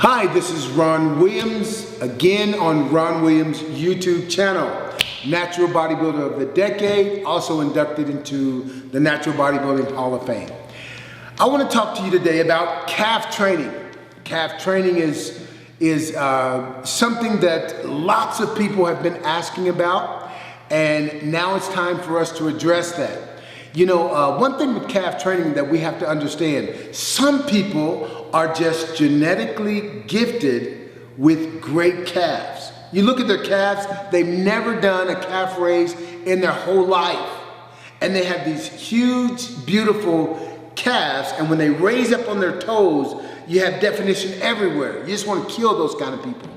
Hi, this is Ron Williams, again on Ron Williams' YouTube channel. Natural Bodybuilder of the Decade, also inducted into the Natural Bodybuilding Hall of Fame. I want to talk to you today about calf training. Calf training is something that lots of people have been asking about, and now it's time for us to address that. You know, one thing with calf training that we have to understand, some people are just genetically gifted with great calves. You look at their calves, they've never done a calf raise in their whole life. And they have these huge, beautiful calves, and when they raise up on their toes, you have definition everywhere. You just want to kill those kind of people.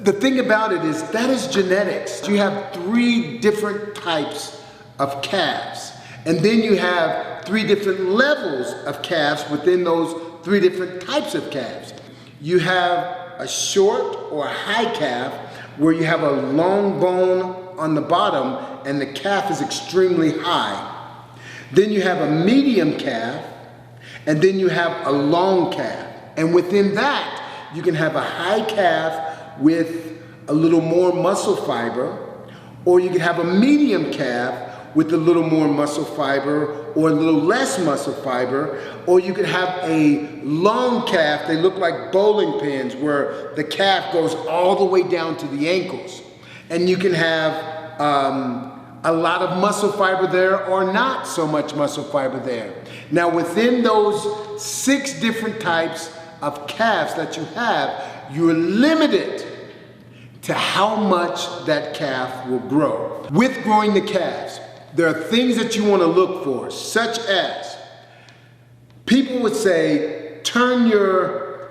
The thing about it is, that is genetics. You have 3 different types of calves. And then you have 3 different levels of calves within those 3 different types of calves. You have a short or a high calf where you have a long bone on the bottom and the calf is extremely high. Then you have a medium calf, and then you have a long calf. And within that, you can have a high calf with a little more muscle fiber, or you can have a medium calf with a little more muscle fiber or a little less muscle fiber, or you could have a long calf. They look like bowling pins where the calf goes all the way down to the ankles. And you can have a lot of muscle fiber there or not so much muscle fiber there. Now within those 6 different types of calves that you have, you're limited to how much that calf will grow. With growing the calves, there are things that you want to look for, such as, people would say, turn your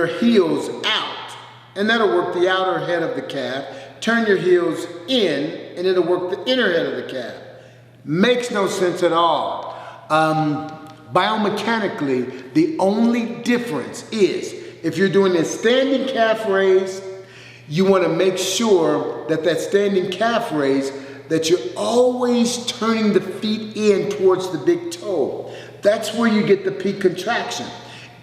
heels out, and that'll work the outer head of the calf. Turn your heels in, and it'll work the inner head of the calf. Makes no sense at all. Biomechanically, the only difference is, if you're doing a standing calf raise, you want to make sure that that standing calf raise, that you're always turning the feet in towards the big toe. That's where you get the peak contraction.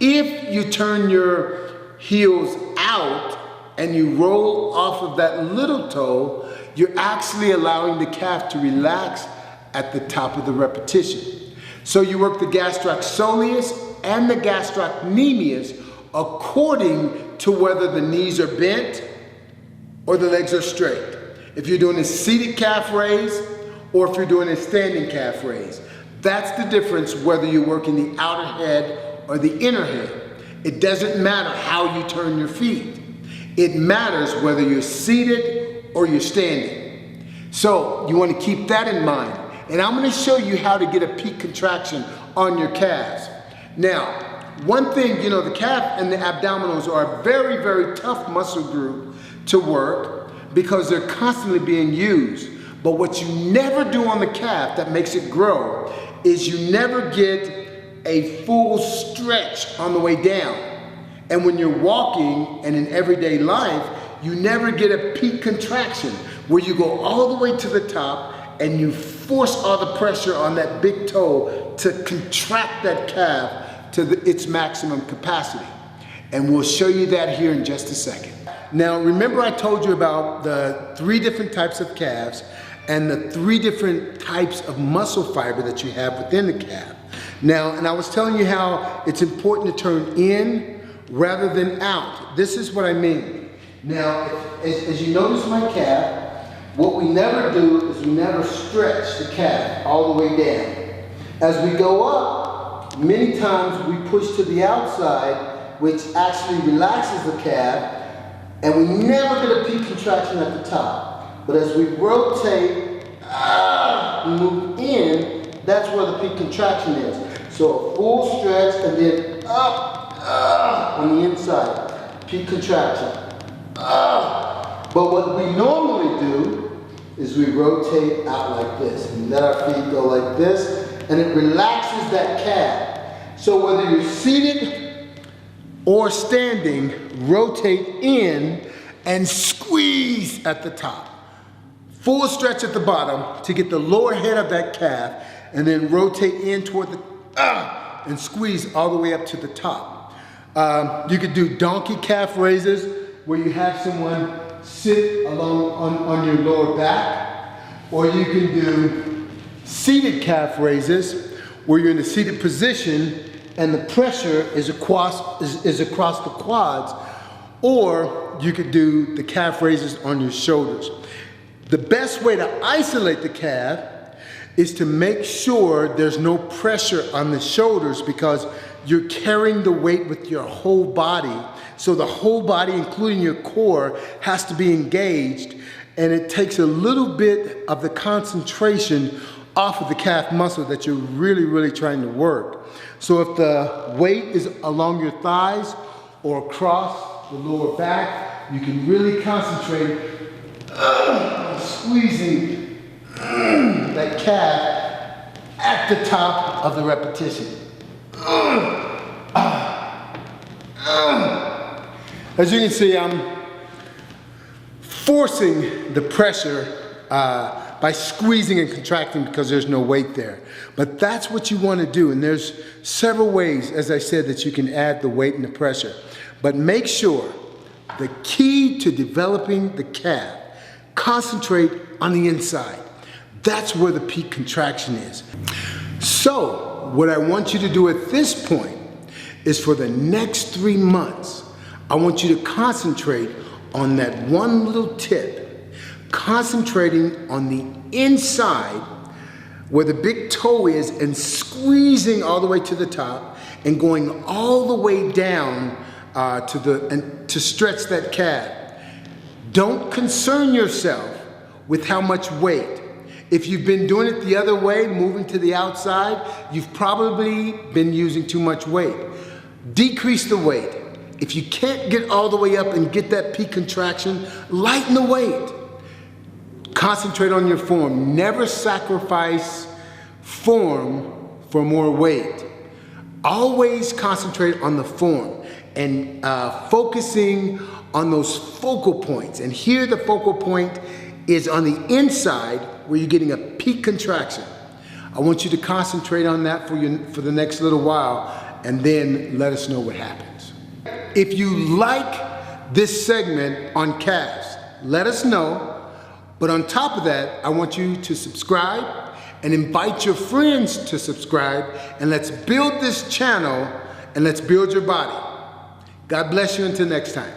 If you turn your heels out and you roll off of that little toe, you're actually allowing the calf to relax at the top of the repetition. So you work the gastrocsoleus and the gastrocnemius according to whether the knees are bent or the legs are straight. If you're doing a seated calf raise or if you're doing a standing calf raise. That's the difference whether you're working the outer head or the inner head. It doesn't matter how you turn your feet. It matters whether you're seated or you're standing. So you want to keep that in mind. And I'm going to show you how to get a peak contraction on your calves. Now, one thing, you know, the calf and the abdominals are a very, very tough muscle group to work, because they're constantly being used. But what you never do on the calf that makes it grow is you never get a full stretch on the way down. And when you're walking and in everyday life, you never get a peak contraction where you go all the way to the top and you force all the pressure on that big toe to contract that calf to its maximum capacity. And we'll show you that here in just a second. Now, remember I told you about the 3 different types of calves and the 3 different types of muscle fiber that you have within the calf. Now, and I was telling you how it's important to turn in rather than out. This is what I mean. Now, as you notice my calf, what we never do is we never stretch the calf all the way down. As we go up, many times we push to the outside, which actually relaxes the calf, and we never get a peak contraction at the top. But as we rotate, we move in, that's where the peak contraction is. So a full stretch and then up on the inside, peak contraction. But what we normally do is we rotate out like this and let our feet go like this, and it relaxes that calf. So whether you're seated or standing, rotate in and squeeze at the top. Full stretch at the bottom to get the lower head of that calf, and then rotate in toward the and squeeze all the way up to the top. You could do donkey calf raises, where you have someone sit along on your lower back, or you can do seated calf raises, where you're in a seated position and the pressure is across the quads, or you could do the calf raises on your shoulders. The best way to isolate the calf is to make sure there's no pressure on the shoulders, because you're carrying the weight with your whole body. So the whole body, including your core, has to be engaged, and it takes a little bit of the concentration off of the calf muscle that you're really trying to work. So if the weight is along your thighs or across the lower back, you can really concentrate on squeezing that calf at the top of the repetition. As you can see, I'm forcing the pressure by squeezing and contracting because there's no weight there. But that's what you want to do, and there's several ways, as I said, that you can add the weight and the pressure. But make sure the key to developing the calf, concentrate on the inside. That's where the peak contraction is. So what I want you to do at this point is, for the next 3 months, I want you to concentrate on that one little tip, concentrating on the inside where the big toe is and squeezing all the way to the top and going all the way down to stretch that calf. Don't concern yourself with how much weight. If you've been doing it the other way, moving to the outside, you've probably been using too much weight. Decrease the weight. If you can't get all the way up and get that peak contraction, lighten the weight. Concentrate on your form. Never sacrifice form for more weight. Always concentrate on the form and focusing on those focal points. And here the focal point is on the inside where you're getting a peak contraction. I want you to concentrate on that for the next little while, and then let us know what happens. If you like this segment on calves, let us know. But on top of that, I want you to subscribe and invite your friends to subscribe, and let's build this channel and let's build your body. God bless you until next time.